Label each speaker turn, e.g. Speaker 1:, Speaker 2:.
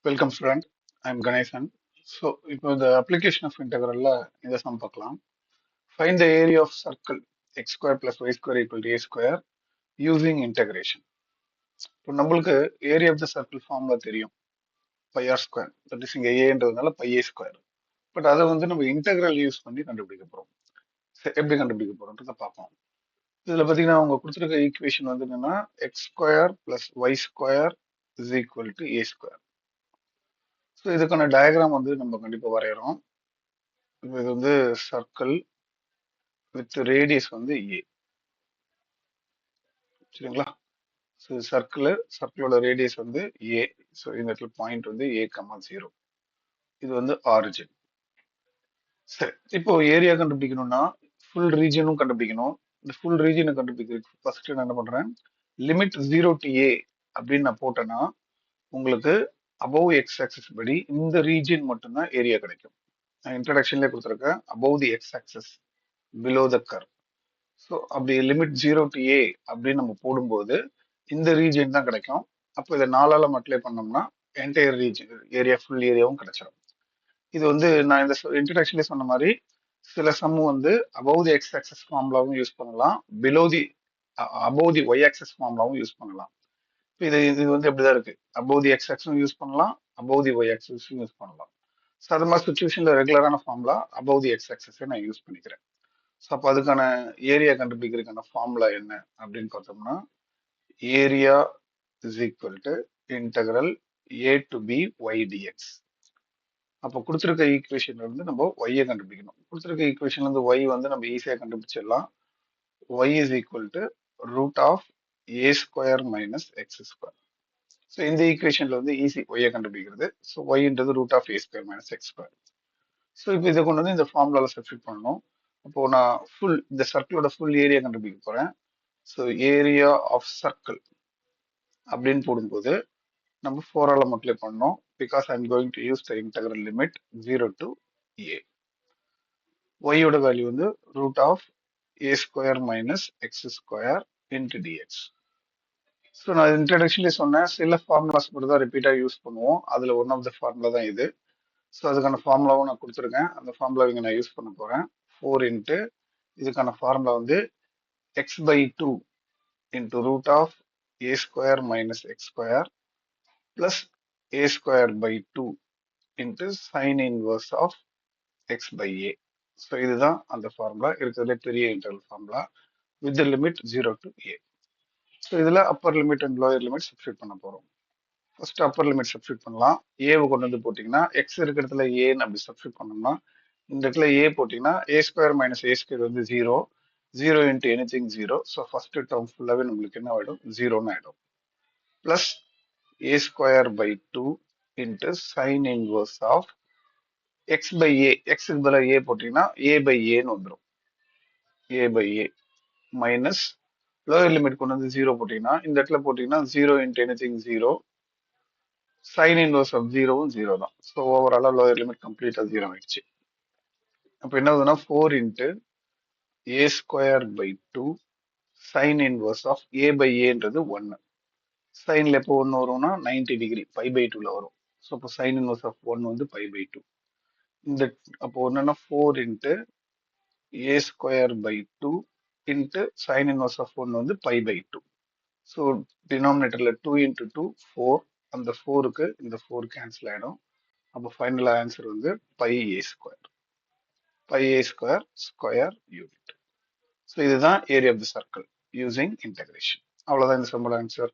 Speaker 1: Welcome student, I am Ganesan. So, இப்போ the application of integral இந்த sum பார்க்கலாம். Find the area of circle x square plus y square equal to a square using integration. இப்போ நம்மளுக்கு area of the circle formula தெரியும் pi r square. That is இங்க a pi a square. But அதை நம்ம integral use பண்ணி கண்டுபிடிக்க போறோம். எப்படி கண்டுபிடிக்க போறோம்ன்றத பார்ப்போம். இதுல பாத்தீங்கன்னா அவங்க கொடுத்திருக்க ஈக்குவேஷன் என்னன்னா x square plus y square is equal to a square. So இதுக்கான டயக்ராம் நம்ம கண்டிப்பா வரைகிறோம். இது சர்க்கிள் வித் ரேடியஸ் ஏ, சரிங்களா? ஸோ சர்க்கிளோட ரேடியஸ் ஏ. ஸோ இந்த இடத்துல பாயிண்ட் ஏ கமா 0. இது ஆரிஜின். சரி, இப்போ ஏரியா கண்டுபிடிக்கணும்னா ஃபுல் ரீஜனும் கண்டுபிடிக்கணும். இந்த ஃபுல் ரீஜனை கண்டுபிடிக்கிறதுக்கு ஃபர்ஸ்ட் நான் என்ன பண்றேன், லிமிட் 0 to a அப்படின்னு நான் போட்டேன்னா உங்களுக்கு அபவ் எக்ஸ் ஆக்சிஸ் படி இந்த ரீஜன் மட்டும்தான் ஏரியா கிடைக்கும். நான் இன்ட்ரடக்ஷன்லேயே கொடுத்துருக்கேன் above the X axis below the curve. So அப்படி லிமிட் 0 to a அப்படின்னு நம்ம போடும்போது இந்த ரீஜன் தான் கிடைக்கும். அப்போ இதை 4ஆல மல்டிப்ளை பண்ணோம்னா என்டையர் ரீஜன் ஏரியா ஃபுல் ஏரியாவும் கிடைச்சிடும். இது நான் இந்த இன்ட்ரடக்ஷன்லேயே சொன்ன மாதிரி சில sum above the x axis ஃபார்முலாவும் யூஸ் பண்ணலாம், below the above the y axis ஃபார்முலாவும் யூஸ் பண்ணலாம். இது இது எப்படிதான் இருக்கு, அபவ் தி எக்ஸ் ஆக்சஸும் யூஸ் பண்ணலாம், அபவ் தி ஒய் ஆக்சஸும் யூஸ் பண்ணலாம். ஸோ அது மாதிரி சுச்சுவேஷன்ல ரெகுலரான ஃபார்முலா அபவ் தி எக்ஸ் ஆக்சஸை நான் யூஸ் பண்ணிக்கிறேன். ஸோ அப்போ அதுக்கான ஏரியா கண்டுபிடிக்கிறதுக்கான ஃபார்முலா என்ன அப்படின்னு பார்த்தோம்னா area is equal to integral A to B y dx. அப்போ கொடுத்துருக்க ஈக்குவேஷன்ல நம்ம ஒய்யை கண்டுபிடிக்கணும். கொடுத்துருக்க ஈக்குவேஷன்ல ஒய் நம்ம ஈஸியாக கண்டுபிடிச்சிடலாம். Y is equal to root of A square minus X square. So இந்த ஈக்குவேஷன்ல ஈஸி ஒய்யை கண்டுபிடிக்கிறது. ஸோ ஒய்ன்றது root of A square minus X square. So இப்போ இதை கொண்டு இந்த ஃபார்முலாவில் சப்ஸ்டிட் பண்ணணும். அப்போ நான் இந்த சர்க்கிளோட ஃபுல் ஏரியா கண்டுபிடிக்க போறேன். ஸோ ஏரியா ஆஃப் சர்க்கிள் அப்படின்னு போடும்போது நம்ம 4ஆல மல்டிப்ளை பண்ணோம். Because I am going to use the integral limit 0 to a. ஒய்யோட value root of A square minus X square into dx. So நான் இன்ட்ரடக்ஷன்லேயே சொன்னேன் சில ஃபார்முலாஸ் மட்டும் தான் ரிப்பீட்டாக யூஸ் பண்ணுவோம். அதில் ஒன் ஆஃப் த ஃபார்முலா தான் இது. ஸோ அதுக்கான ஃபார்முலாவும் நான் கொடுத்துருக்கேன். அந்த ஃபார்முலா இங்கே நான் யூஸ் பண்ண போறேன். 4 இன்ட்டு இதுக்கான formula x by 2 into root of a square minus x square plus a square by 2 into sin inverse of x by a. So இதுதான் அந்த ஃபார்முலா இருக்கிறதுல பெரிய interval formula with the limit 0 to a. So இதில் upper limit and lower limit substitute பண்ண போகிறோம். First upper limit substitute பண்ணலாம். ஏவை கொண்டு போட்டிங்கன்னா எக்ஸ் இருக்கிற இடத்துல ஏன்னு அப்படி சப்ஸ்டியூட் பண்ணோம்னா இந்த இடத்துல ஏ போட்டிங்கன்னா a square minus a square 0, 0 into anything 0. So first term ஃபுல்லாகவே நம்மளுக்கு என்ன ஆகிடும், 0ன்னு ஆகிடும். Plus a square by 2 into sine inverse of x by a. எக்ஸுக்கு பதிலாக ஏ போட்டிங்கன்னா ஏ பை ஏன்னு வந்துடும். A by a minus lower limit கொண்டு 0 போட்டிங்கன்னா இந்த இடத்துல போட்டிங்கன்னா 0 into anything 0, sine inverse of 0வும் 0 தான். ஸோ ஓவராலாக லோயர் லிமிட் கம்ப்ளீட்டாக 0 ஆயிடுச்சு. அப்போ என்ன ஆகுதுன்னா 4 into a square by 2 sin inverse of a by aன்றது 1. சைன்ல எப்போ 1 வரும்னா 90 டிகிரி பை பை 2ல வரும். ஸோ அப்போ sin inverse of 1 pi by 2. இந்த அப்போ என்னன்னா 4 into a square by 2 into sin inverse of 1 pi by 2. So டினாமினேட்டர்ல 2 இன்ட்டு 2 4. அந்த 4க்கு இந்த 4 கேன்சல் ஆகிடும். அப்போ final answer pi a square. Pi a square square unit. So இதுதான் area of the circle using integration. அவ்வளோதான் இந்த சம்மோட ஆன்சர்.